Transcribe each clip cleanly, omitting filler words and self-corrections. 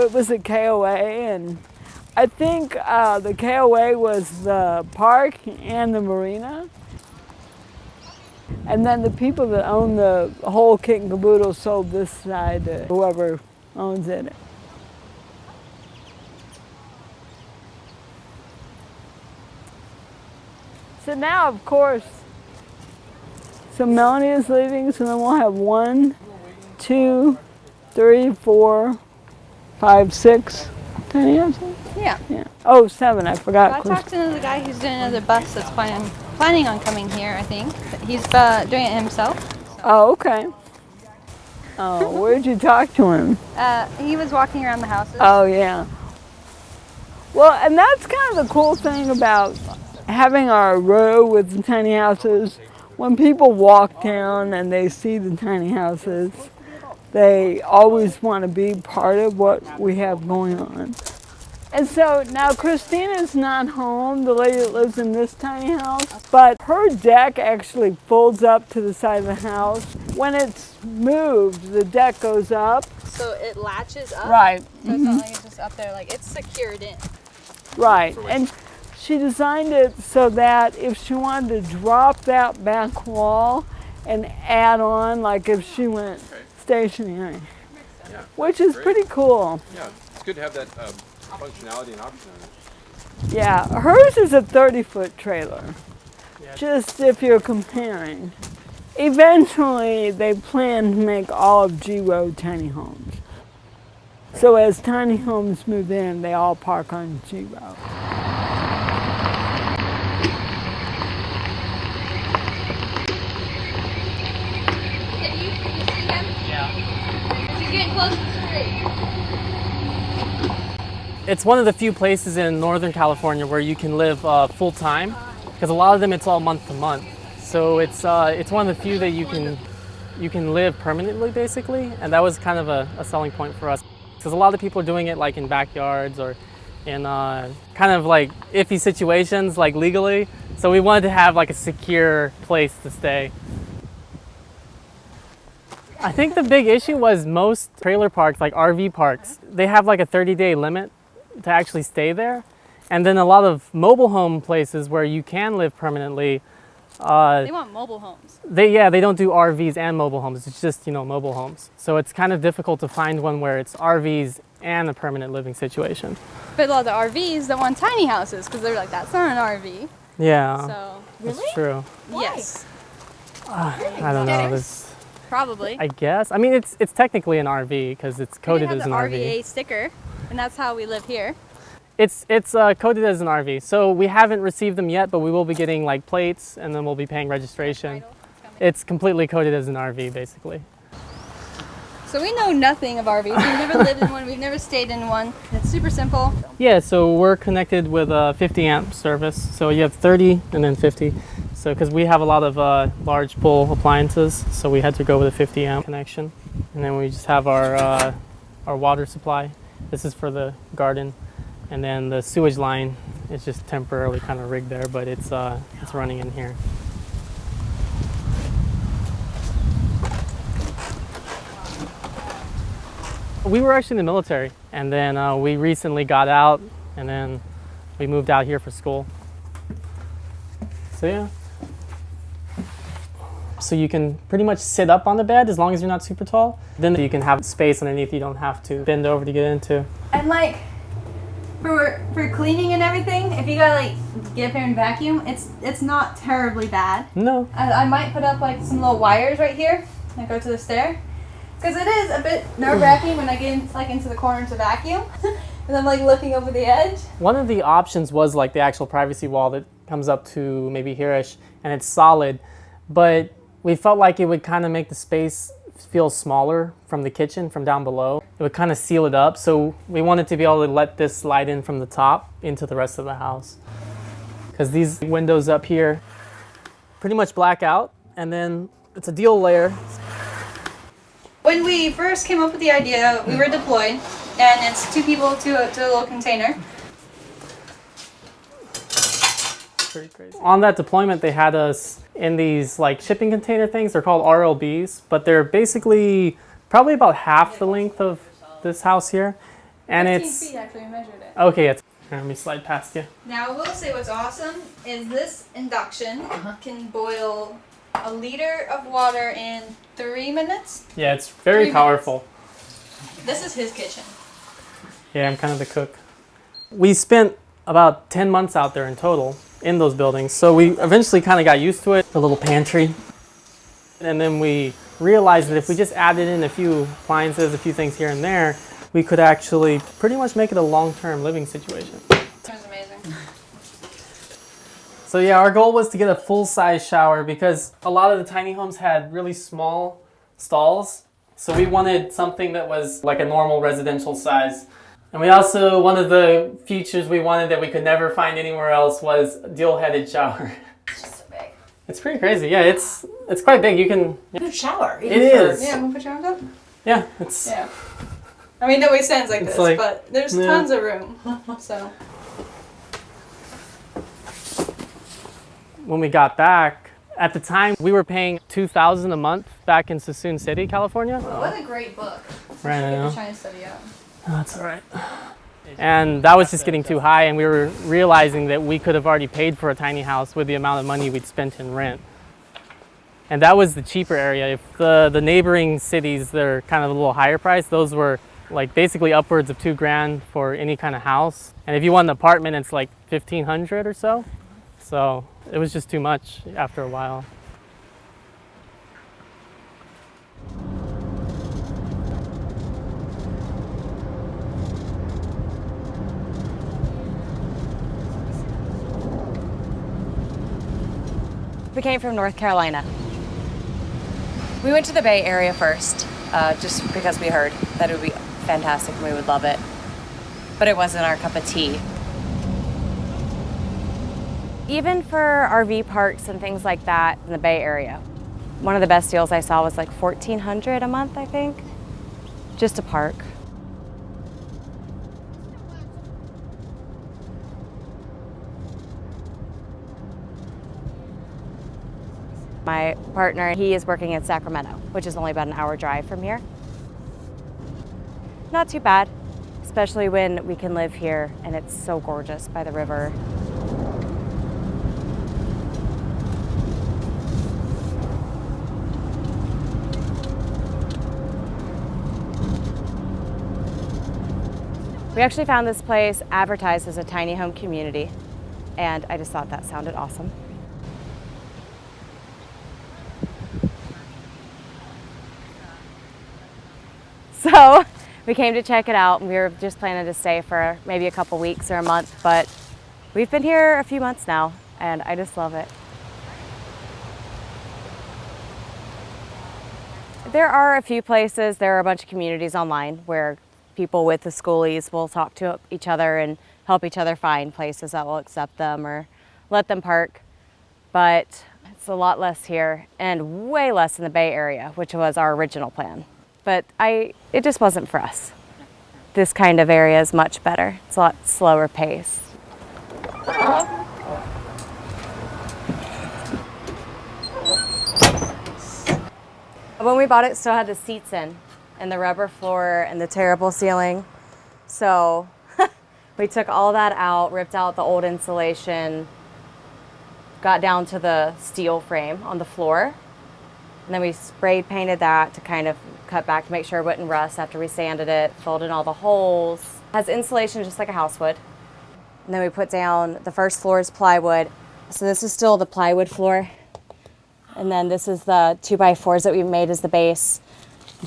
it was a KOA, and I think the KOA was the park and the marina. And then the people that own the whole kit and caboodle sold this side to whoever owns it. So now, of course, so Melanie is leaving, so then we'll have 1, 2, 3, 4, 5, 6 tiny houses. Yeah. Oh, 7, I forgot. I talked to another guy who's doing another bus that's planning on coming here, I think. He's doing it himself. Oh, okay. Oh, where'd you talk to him? He was walking around the houses. Oh, yeah. Well, and that's kind of the cool thing about having our row with the tiny houses. When people walk down and they see the tiny houses, they always want to be part of what we have going on. And so now Christina's not home, the lady that lives in this tiny house, but her deck actually folds up to the side of the house. When it's moved, the deck goes up. So it latches up? Right. So it's not like it's just up there, like it's secured in. Right. And she designed it so that if she wanted to drop that back wall and add on, like if she went stationary, which is pretty cool. Yeah, it's good to have that functionality and option on it. Yeah, hers is a 30-foot trailer, just if you're comparing. Eventually, they plan to make all of G Road tiny homes. So as tiny homes move in, they all park on G Road. It's one of the few places in Northern California where you can live full-time, because a lot of them it's all month to month. So it's one of the few that you can live permanently, basically, and that was kind of a selling point for us, because a lot of people are doing it like in backyards or in kind of like iffy situations, like legally. So we wanted to have like a secure place to stay. I think the big issue was most trailer parks, like RV parks, they have like a 30-day limit to actually stay there. And then a lot of mobile home places where you can live permanently. They want mobile homes. They don't do RVs and mobile homes. It's just, mobile homes. So it's kind of difficult to find one where it's RVs and a permanent living situation. But a lot of the RVs don't want tiny houses because they're like, that's not an RV. Yeah, So, that's true. yes, I don't know. probably. I guess. I mean, it's technically an RV because it's coded as an the RV. RVA sticker, and that's how we live here. It's coded as an RV, so we haven't received them yet, but we will be getting like plates, and then we'll be paying registration. It's completely coded as an RV, basically. So we know nothing of RVs. We've never lived in one. We've never stayed in one. It's super simple. Yeah, so we're connected with a 50 amp service. So you have 30 and then 50. So because we have a lot of large pull appliances, so we had to go with a 50 amp connection. And then we just have our water supply. This is for the garden. And then the sewage line is just temporarily kind of rigged there, but it's running in here. We were actually in the military, and then we recently got out, and then we moved out here for school. So yeah. So you can pretty much sit up on the bed as long as you're not super tall. Then you can have space underneath you don't have to bend over to get into. And like, for cleaning and everything, if you gotta like get up here and vacuum, it's not terribly bad. No. I might put up like some little wires right here that go to the stair, because it is a bit nerve-wracking when I get into the corner to vacuum, and I'm like looking over the edge. One of the options was like the actual privacy wall that comes up to maybe here-ish, and it's solid, but we felt like it would kind of make the space feel smaller from the kitchen, from down below. It would kind of seal it up, so we wanted to be able to let this slide in from the top into the rest of the house. Because these windows up here pretty much black out, and then it's a deal layer. When we first came up with the idea, we were deployed, and it's 2 people to a little container. Pretty crazy. On that deployment, they had us in these like shipping container things. They're called RLBs, but they're basically probably about half the length of this house here. And 15 it's feet actually, we measured it. okay. It's here, let me slide past you. Now, I will say what's awesome is this induction can boil a liter of water in 3 minutes. Yeah, it's very 3 powerful. This is his kitchen. Yeah, I'm kind of the cook. We spent about 10 months out there in total in those buildings, so we eventually kind of got used to it. The little pantry, and then we realized that if we just added in a few appliances, a few things here and there, we could actually pretty much make it a long-term living situation. Sounds amazing. So yeah, our goal was to get a full-size shower because a lot of the tiny homes had really small stalls. So we wanted something that was like a normal residential size. And we also, one of the features we wanted that we could never find anywhere else was a dual-headed shower. It's just so big. It's pretty crazy. Yeah, it's quite big. You can... Good shower. It is. Yeah, we'll put your arms up. Yeah, it's... Yeah. I mean, nobody stands like It's this, like- but there's yeah. tons of room. So. When we got back, at the time, we were paying $2,000 a month back in Suisun City, California. What a great book. Right, I know. I'm trying to study out. Oh, that's all right. And that was just getting too high, and we were realizing that we could have already paid for a tiny house with the amount of money we'd spent in rent. And that was the cheaper area. If the neighboring cities, they're kind of a little higher price, those were like basically upwards of $2,000 for any kind of house. And if you want an apartment, it's like $1,500 or so. So it was just too much after a while. We came from North Carolina. We went to the Bay Area first, just because we heard that it would be fantastic and we would love it. But it wasn't our cup of tea. Even for RV parks and things like that in the Bay Area, one of the best deals I saw was like $1,400 a month, I think, just to park. My partner, he is working in Sacramento, which is only about an hour drive from here. Not too bad, especially when we can live here and it's so gorgeous by the river. We actually found this place advertised as a tiny home community, and I just thought that sounded awesome. So we came to check it out, and we were just planning to stay for maybe a couple weeks or a month, but we've been here a few months now, and I just love it. There are a few places, there are a bunch of communities online where people with the schoolies will talk to each other and help each other find places that will accept them or let them park. But it's a lot less here and way less in the Bay Area, which was our original plan. But it just wasn't for us. This kind of area is much better. It's a lot slower pace. When we bought it, it still had the seats in and the rubber floor and the terrible ceiling. So we took all that out, ripped out the old insulation, got down to the steel frame on the floor, and then we spray painted that to kind of cut back to make sure it wouldn't rust after we sanded it, filled in all the holes. It has insulation just like a house would. And then we put down, the first floor is plywood. So this is still the plywood floor. And then this is the 2x4s that we made as the base.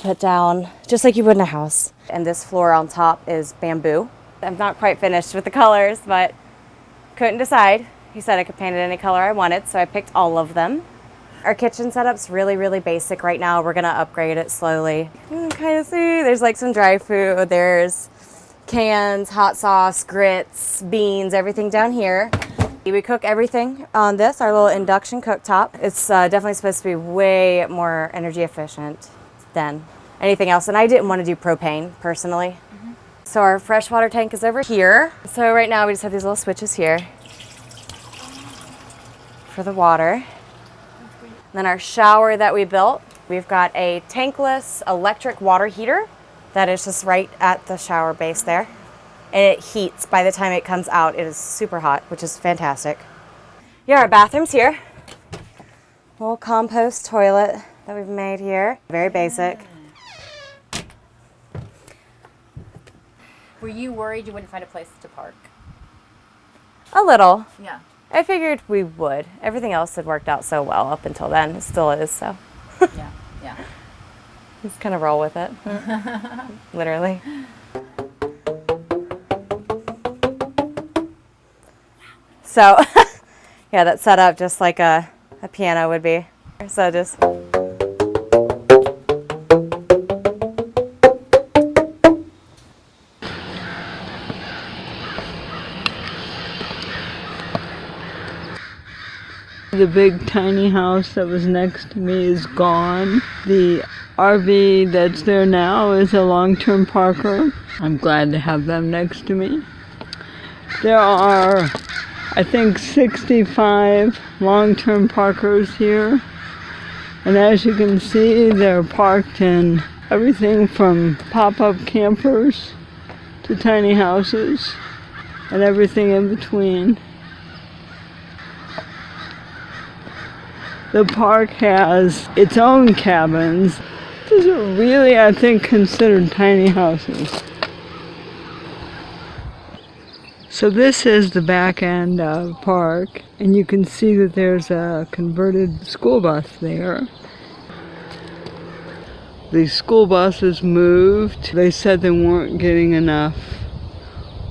Put down just like you would in a house. And this floor on top is bamboo. I'm not quite finished with the colors, but couldn't decide. He said I could paint it any color I wanted, so I picked all of them. Our kitchen setup's really, really basic right now. We're gonna upgrade it slowly. You can kind of see there's like some dry food. There's cans, hot sauce, grits, beans, everything down here. We cook everything on this, our little induction cooktop. It's definitely supposed to be way more energy efficient than anything else. And I didn't want to do propane personally. So our freshwater tank is over here. So right now we just have these little switches here for the water. And then our shower that we built, we've got a tankless electric water heater that is just right at the shower base there. And it heats by the time it comes out. It is super hot, which is fantastic. Yeah, our bathroom's here. Little compost toilet that we've made here. Very basic. Were you worried you wouldn't find a place to park? A little. Yeah. I figured we would. Everything else had worked out so well up until then. It still is, so. Yeah. Yeah. Just kind of roll with it. Literally. So, yeah, that's set up just like a piano would be. So just. The big tiny house that was next to me is gone. The RV that's there now is a long-term parker. I'm glad to have them next to me. There are, I think, 65 long-term parkers here. And as you can see, they're parked in everything from pop-up campers to tiny houses and everything in between. The park has its own cabins. These are really, I think, considered tiny houses. So this is the back end of the park, and you can see that there's a converted school bus there. The school buses moved. They said they weren't getting enough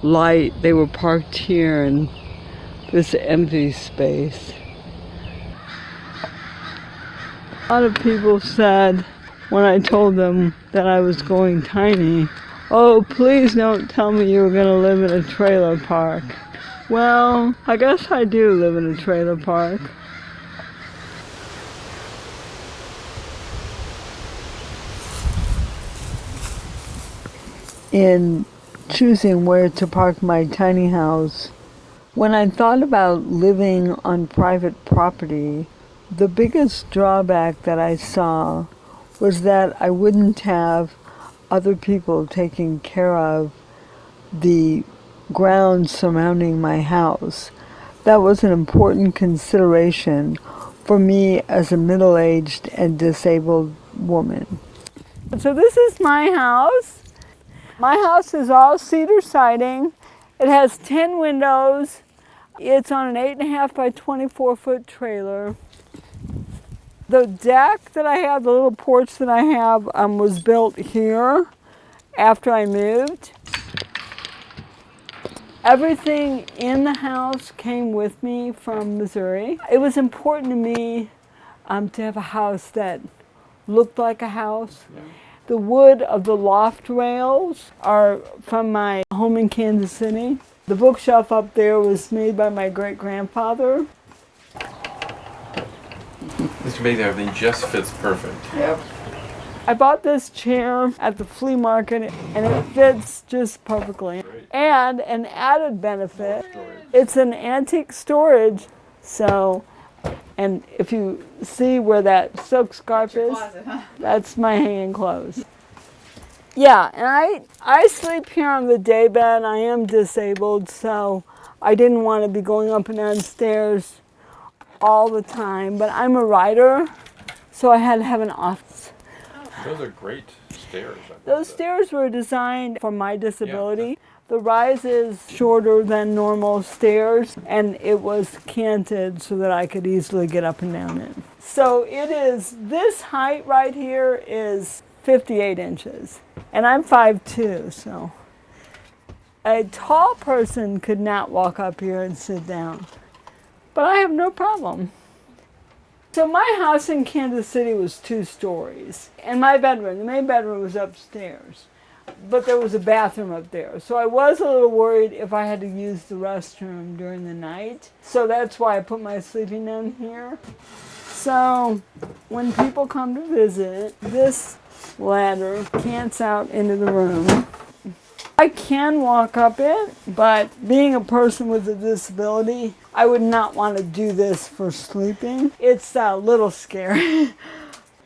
light. They were parked here in this empty space. A lot of people said when I told them that I was going tiny, "Oh, please don't tell me you were going to live in a trailer park." Well, I guess I do live in a trailer park. In choosing where to park my tiny house, when I thought about living on private property, the biggest drawback that I saw was that I wouldn't have other people taking care of the grounds surrounding my house. That was an important consideration for me as a middle-aged and disabled woman. So this is my house. My house is all cedar siding. It has 10 windows. It's on an 8.5 by 24 foot trailer. The deck that I have, the little porch that I have, was built here after I moved. Everything in the house came with me from Missouri. It was important to me to have a house that looked like a house. Yeah. The wood of the loft rails are from my home in Kansas City. The bookshelf up there was made by my great-grandfather. It's amazing, everything just fits perfect. Yep. I bought this chair at the flea market and it fits just perfectly. Great. And an added benefit, it's an antique storage. So, and if you see where that silk scarf is, that's my hanging clothes. Yeah, and I sleep here on the day bed. I am disabled, so I didn't want to be going up and down stairs all the time, but I'm a writer, so I had to have an office. Those are great stairs. Those stairs were designed for my disability. The rise is shorter than normal stairs, and it was canted so that I could easily get up and down it. So it is, this height right here is 58 inches, and I'm 5'2", so a tall person could not walk up here and sit down. But I have no problem. So my house in Kansas City was 2 stories. And my bedroom, the main bedroom was upstairs. But there was a bathroom up there. So I was a little worried if I had to use the restroom during the night. So that's why I put my sleeping in here. So when people come to visit, this ladder cants out into the room. I can walk up it, but being a person with a disability, I would not want to do this for sleeping. It's a little scary.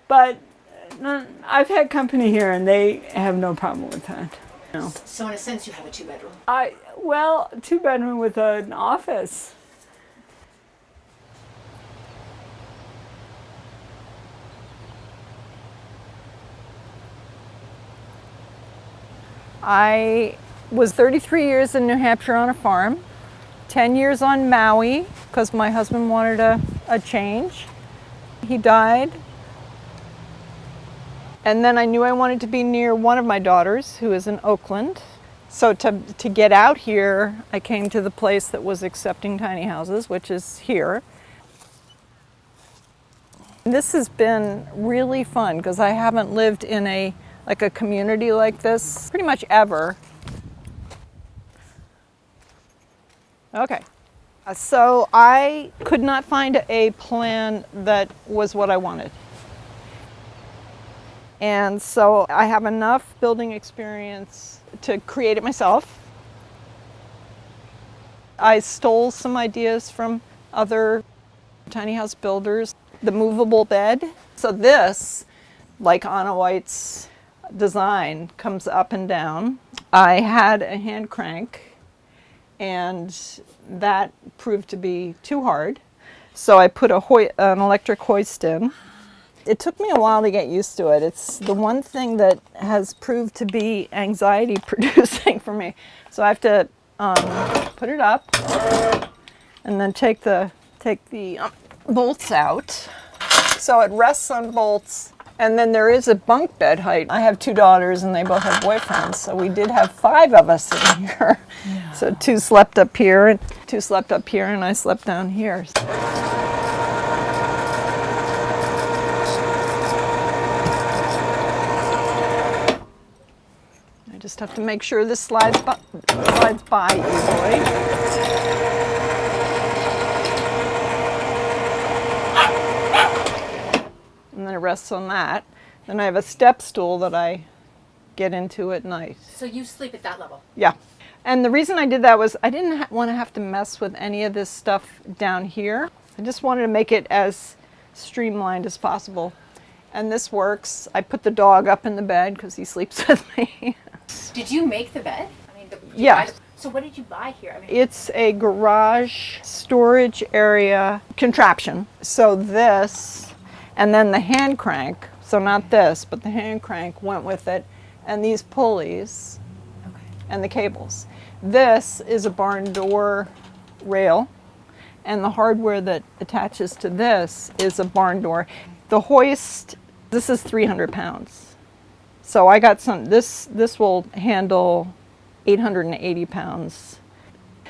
But no, I've had company here and they have no problem with that. No. So in a sense, you have a 2-bedroom. Well, 2-bedroom with an office. I was 33 years in New Hampshire on a farm, 10 years on Maui because my husband wanted a change. He died. And then I knew I wanted to be near one of my daughters who is in Oakland. So to get out here, I came to the place that was accepting tiny houses, which is here. This has been really fun because I haven't lived in a community like this pretty much ever. Okay, so I could not find a plan that was what I wanted. And so I have enough building experience to create it myself. I stole some ideas from other tiny house builders. The movable bed. So this, like Anna White's design, comes up and down. I had a hand crank and that proved to be too hard. So I put an electric hoist in. It took me a while to get used to it. It's the one thing that has proved to be anxiety producing for me. So I have to put it up and then take the bolts out. So it rests on bolts. And then there is a bunk bed height. I have 2 daughters and they both have boyfriends. So we did have 5 of us in here. Yeah. So 2 slept up here and 2 slept up here and I slept down here. I just have to make sure this slides by easily. And then it rests on that. Then I have a step stool that I get into at night. So you sleep at that level? Yeah. And the reason I did that was I didn't want to have to mess with any of this stuff down here. I just wanted to make it as streamlined as possible. And this works. I put the dog up in the bed because he sleeps with me. Did you make the bed? I mean, Yeah. So what did you buy here? I mean, it's a garage storage area contraption. So this, and then the hand crank, so not this, but the hand crank went with it, and these pulleys, and the cables. This is a barn door rail, and the hardware that attaches to this is a barn door. The hoist, this is 300 pounds. So I got this will handle 880 pounds.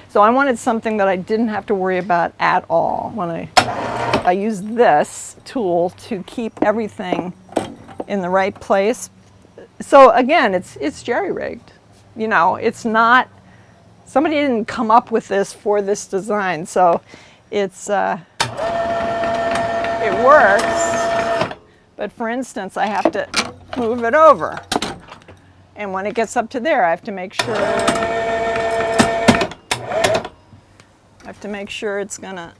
So I wanted something that I didn't have to worry about at all. When I use this tool to keep everything in the right place. So again, it's jerry-rigged. You know, it's not, somebody didn't come up with this for this design. So it works. But for instance, I have to move it over. And when it gets up to there, I have to make sure it's gonna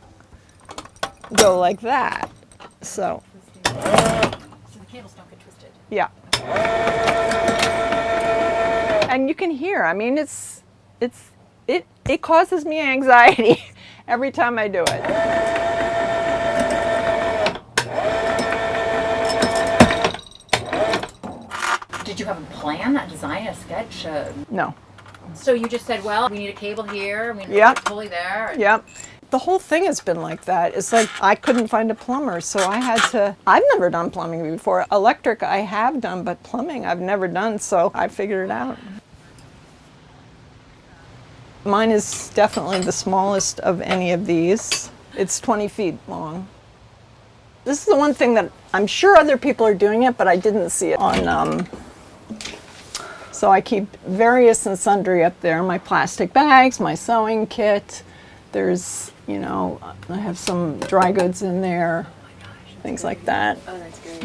go like that. So the cables don't get twisted. yeah. And you can hear, I mean, it causes me anxiety every time I do it. Did you have a plan, a design, a sketch? No. So you just said, well, we need a cable here, we need Yep. a pulley there. And Yep. The whole thing has been like that. It's like I couldn't find a plumber, so I've never done plumbing before. Electric I have done, but plumbing I've never done, so I figured it out. Mine is definitely the smallest of any of these. It's 20 feet long. This is the one thing that I'm sure other people are doing it, but I didn't see it on, so I keep various and sundry up there. My plastic bags, my sewing kit. There's, you know, I have some dry goods in there, things like that. Oh, that's great.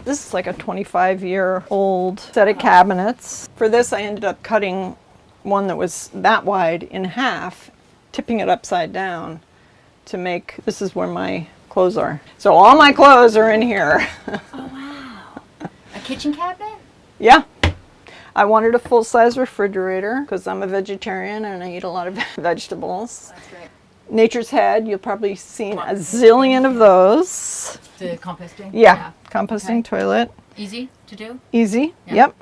This is like a 25-year-old set of cabinets. For this, I ended up cutting one that was that wide in half, tipping it upside down to make, this is where my clothes are. So all my clothes are in here. oh wow. kitchen cabinet? Yeah. I wanted a full-size refrigerator because I'm a vegetarian and I eat a lot of vegetables. That's great. Nature's Head, you'll probably seen a zillion of those. The composting? Yeah, composting toilet. Easy to do? Easy. Yeah. Yep.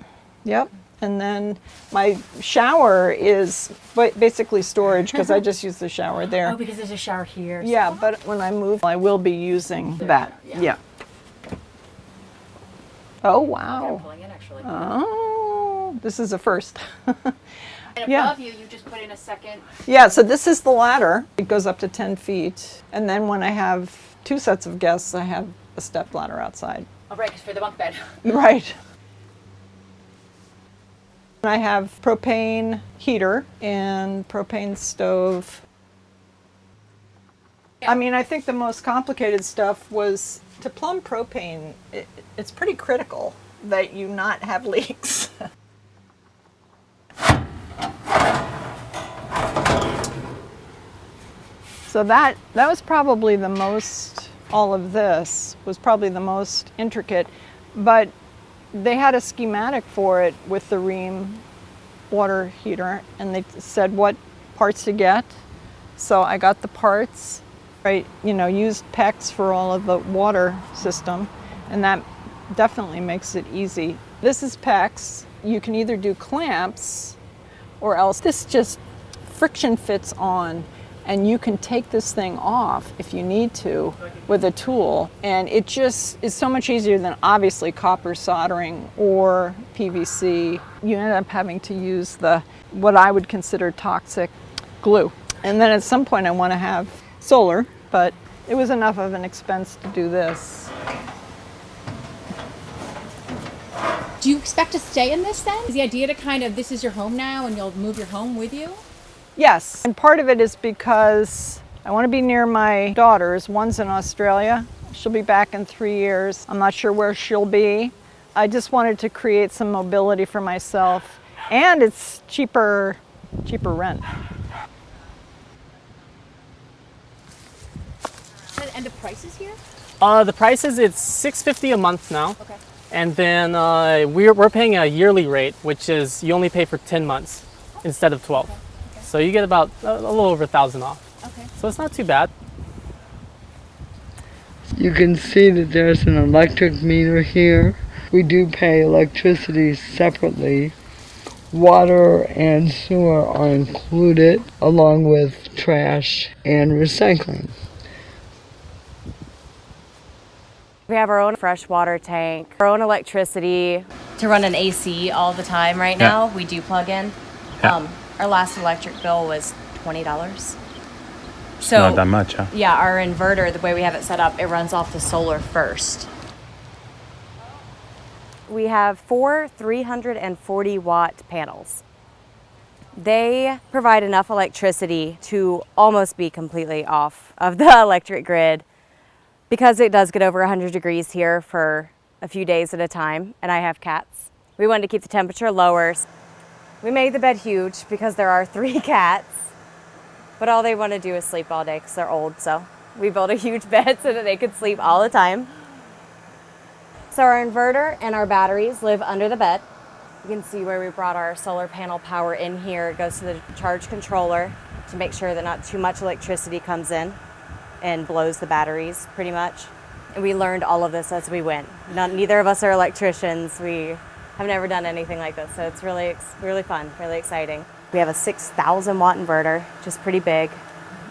Yep. And then my shower is basically storage because I just use the shower there. Oh, because there's a shower here. Yeah, but when I move, I will be using that. Yeah. Oh, wow. Pulling in actually. Oh, this is a first. And yeah. above you, you just put in a second. Yeah, so this is the ladder. It goes up to 10 feet. And then when I have 2 sets of guests, I have a step ladder outside. Oh, right, because for the bunk bed. Right. I have propane heater and propane stove. I mean, I think the most complicated stuff was to plumb propane. It's pretty critical that you not have leaks. So that was probably the most, all of this was probably the most intricate, but they had a schematic for it with the Rheem water heater, and they said what parts to get. So I got the parts, right? You know, used PEX for all of the water system, and that definitely makes it easy. This is PEX. You can either do clamps, or else this just friction fits on. And you can take this thing off if you need to with a tool. And it just is so much easier than obviously copper soldering or PVC. You end up having to use what I would consider toxic glue. And then at some point I want to have solar, but it was enough of an expense to do this. Do you expect to stay in this then? Is the idea to kind of, this is your home now and you'll move your home with you? Yes, and part of it is because I want to be near my daughters. One's in Australia. She'll be back in 3 years. I'm not sure where she'll be. I just wanted to create some mobility for myself, and it's cheaper rent. And the prices here? The prices, it's $650 a month now. Okay. And then we're paying a yearly rate, which is you only pay for 10 months instead of 12. Okay. So you get about a little over $1,000 off. Okay. So it's not too bad. You can see that there's an electric meter here. We do pay electricity separately. Water and sewer are included, along with trash and recycling. We have our own fresh water tank, our own electricity. To run an AC all the time right now, we do plug in. Our last electric bill was $20. So Not that much, huh? yeah, our inverter, the way we have it set up, it runs off the solar first. We have 4 340-watt panels. They provide enough electricity to almost be completely off of the electric grid because it does get over 100 degrees here for a few days at a time, and I have cats. We wanted to keep the temperature lower. We made the bed huge because there are 3 cats, but all they want to do is sleep all day because they're old, so we built a huge bed so that they could sleep all the time. So our inverter and our batteries live under the bed. You can see where we brought our solar panel power in here. It goes to the charge controller to make sure that not too much electricity comes in and blows the batteries pretty much. And we learned all of this as we went. Neither of us are electricians. We have never done anything like this, so it's really fun, really exciting. We have a 6,000 watt inverter, which is pretty big.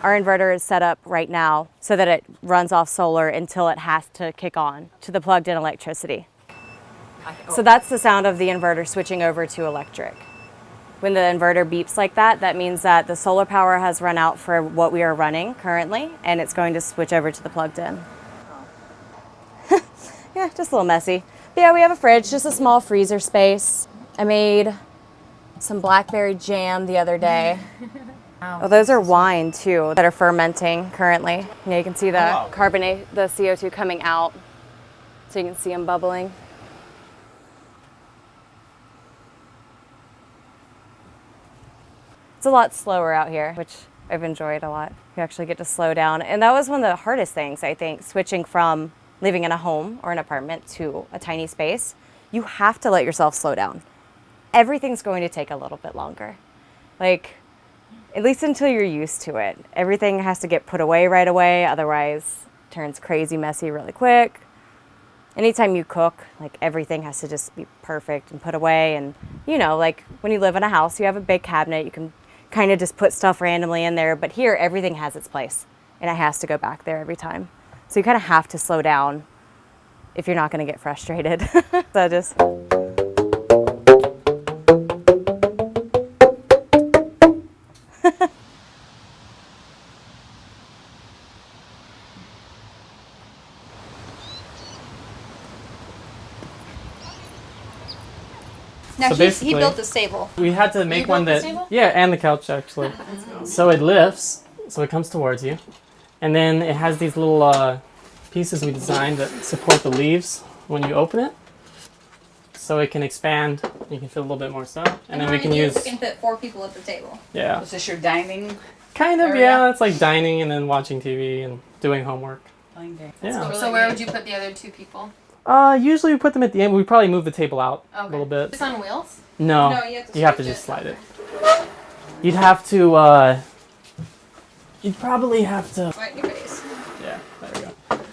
Our inverter is set up right now so that it runs off solar until it has to kick on to the plugged in electricity. So that's the sound of the inverter switching over to electric. When the inverter beeps like that, that means that the solar power has run out for what we are running currently, and it's going to switch over to the plugged in. Yeah, just a little messy. But yeah, we have a fridge, just a small freezer space. I made some blackberry jam the other day. Oh, those are wine too that are fermenting currently. Yeah, you can see the carbonate, the CO2 coming out, so you can see them bubbling. It's a lot slower out here, which I've enjoyed a lot. You actually get to slow down, and that was one of the hardest things, I think, switching from living in a home or an apartment to a tiny space. you have to let yourself slow down. Everything's going to take a little bit longer. Like, at least until you're used to it. Everything has to get put away right away, otherwise it turns crazy messy really quick. Anytime you cook, like everything has to just be perfect and put away. And you know, like when you live in a house, you have a big cabinet, you can kind of just put stuff randomly in there, but here everything has its place and it has to go back there every time. So you kind of have to slow down if you're not going to get frustrated. So just... Now So he basically- built the stable. We had to make one built that, the table? yeah, and the couch actually. So it lifts, so it comes towards you, and then it has these little pieces we designed that support the leaves when you open it, so it can expand. You can fit a little bit more stuff, and then we can use, can fit 4 people at the table. yeah, Is this your dining? kind of, area? yeah. It's like dining and then watching TV and doing homework. Yeah. So where would you put the other 2 people? Usually we put them at the end. We probably move the table out a little bit. Just on wheels? No, No, you have to just slide it. You'd have to. You'd probably have to. Right in your face. Yeah, there we go.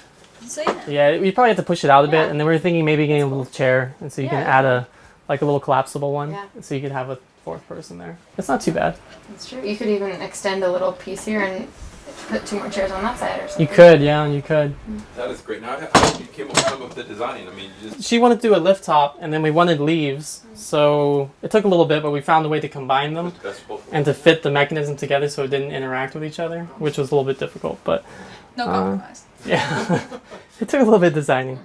So yeah. Yeah, we probably have to push it out a bit, and then we were thinking maybe getting a little chair, and so you can add a little collapsible one, so you could have a 4th person there. It's not too bad. That's true. You could even extend a little piece here and put 2 more chairs on that side or something. You could, yeah, you could. That is great. Now, how did you come up with the designing? I mean, you just She wanted to do a lift top, and then we wanted leaves, so it took a little bit, but we found a way to combine them put the best of both and to fit the mechanism together so it didn't interact with each other, which was a little bit difficult, but No compromise. yeah, it took a little bit designing.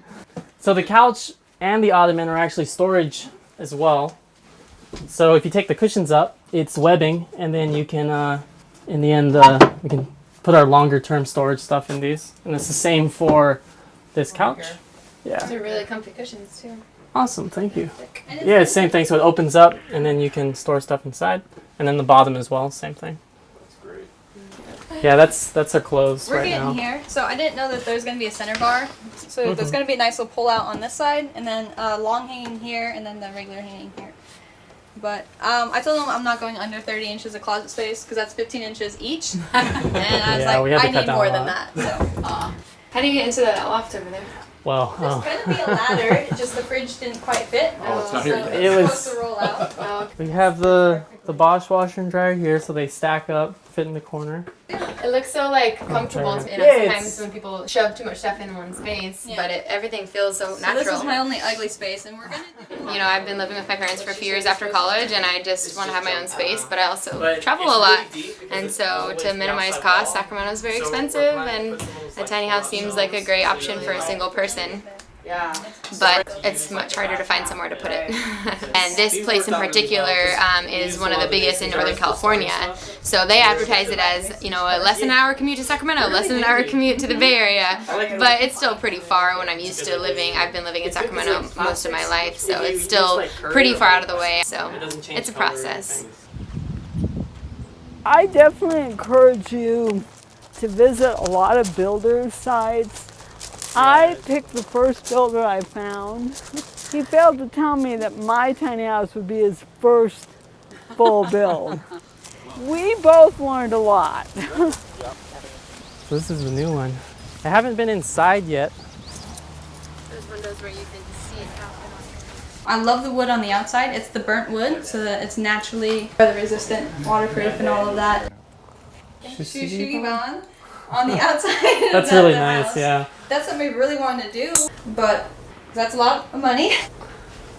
So the couch and the ottoman are actually storage as well. So if you take the cushions up, it's webbing, and then you can, in the end, we can put our longer term storage stuff in these. And it's the same for this couch. Yeah. They're really comfy cushions too. Awesome, thank you. Yeah, it's same thing. So it opens up, and then you can store stuff inside. And then the bottom as well, same thing. That's great. Yeah, that's our clothes We're right getting now. here. So I didn't know that there's going to be a center bar. So there's going to be a nice little pull out on this side, and then long hanging here, and then the regular hanging here. But I told them I'm not going under 30 inches of closet space because that's 15 inches each. And I was Yeah, we had like, to I cut need down more a than lot. that. So. How do you get into that loft over there? Well, There's going to be a ladder, just the fridge didn't quite fit. Oh, it's not so here yet. it's It was- supposed to roll out. Oh, we have the Bosch washer and dryer here, so they stack up, fit in the corner. it looks so like comfortable to me. Yeah, it's- Sometimes when people shove too much stuff in one space, Yeah. but everything feels so So natural. this is my only ugly space, and we're going to do You know, I've been living with my parents for a few years after college, and I just want to have my own space, but I also But travel it's a lot. really deep because And it's so all the way to to the minimize outside costs, wall. Sacramento is very So we're expensive, planning to and put some little a sliding tiny house doors, seems so like a great it's option really for a nice. single person. Yeah. But it's much harder to find somewhere to put it. And this place in particular is one of the biggest in Northern California. So they advertise it as, you know, a less than an hour commute to Sacramento, less than an hour commute to the Bay Area. But it's still pretty far when I'm used to living. I've been living in Sacramento most of my life, so it's still pretty far out of the way. So it's a process. I definitely encourage you to visit a lot of builders' sites. I picked the first builder I found. He failed to tell me that my tiny house would be his first full build. We both learned a lot. So this is the new one. I haven't been inside yet. Those windows where you can see it happen. I love the wood on the outside. It's the burnt wood, so that it's naturally weather resistant, waterproof, and all of that. Shushiban on the outside. That's of really the nice, house. yeah. That's something we really wanted to do, but that's a lot of money.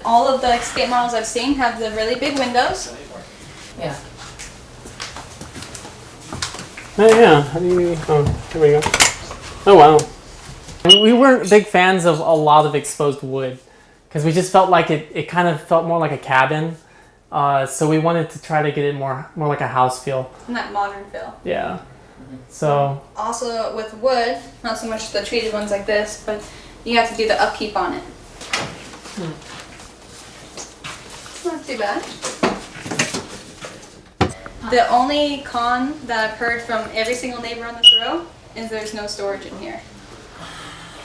All of the escape models I've seen have the really big windows. Yeah. Oh yeah, how do you, oh, here we go. Oh wow. We weren't big fans of a lot of exposed wood because we just felt like it kind of felt more like a cabin. So we wanted to try to get it more like a house feel. And that modern feel. Yeah. So Also with wood, not so much the treated ones like this, but you have to do the upkeep on it. It's not too bad. The only con that I've heard from every single neighbor on this row is there's no storage in here.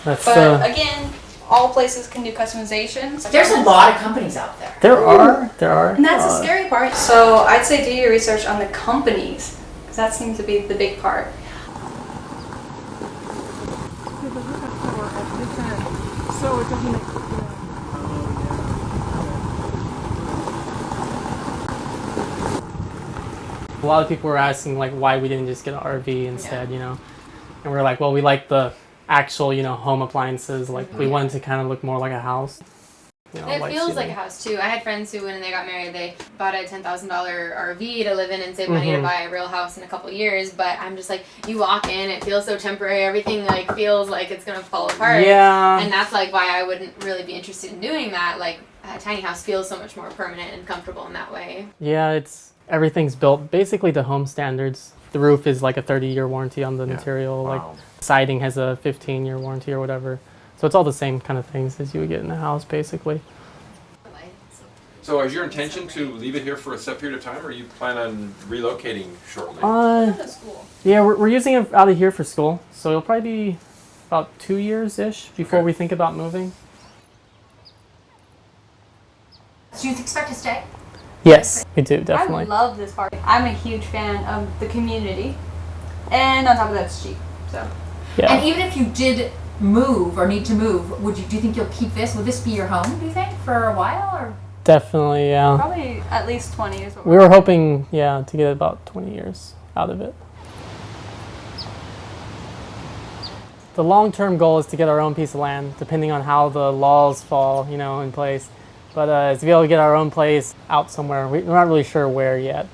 that's But again, all places can do customizations. There's a lot of companies out there. There are. And that's the scary part. So I'd say do your research on the companies, because that seems to be the big part. So it doesn't make A lot of people were asking like why we didn't just get an RV instead, you know, and we're like, well, we like the actual, you know, home appliances. Like we wanted to kind of look more like a house. You know, It feels like a house too. I had friends who, when they got married, they bought a $10,000 RV to live in and save money to buy a real house in a couple years. But I'm just like, you walk in, it feels so temporary. Everything like feels like it's gonna fall apart. Yeah. And that's like why I wouldn't really be interested in doing that. Like a tiny house feels so much more permanent and comfortable in that way. Yeah, everything's built basically to home standards. The roof is like a 30-year warranty on the material. Like siding has a 15-year warranty or whatever. So it's all the same kind of things as you would get in a house, basically. So is your intention to leave it here for a set period of time, or you plan on relocating shortly? Yeah, we're using it out of here for school. So it'll probably be about 2 years-ish before we think about moving. Do you expect to stay? Yes, we do, definitely. I love this park. I'm a huge fan of the community, and on top of that, it's cheap. So. Yeah. And even if you did move or need to move, do you think you'll keep this? Will this be your home, do you think, for a while? Or Definitely, yeah. Probably at least 20 years. We were hoping, yeah, to get about 20 years out of it. The long-term goal is to get our own piece of land, depending on how the laws fall, you know, in place. But to be able to get our own place out somewhere, we're not really sure where yet.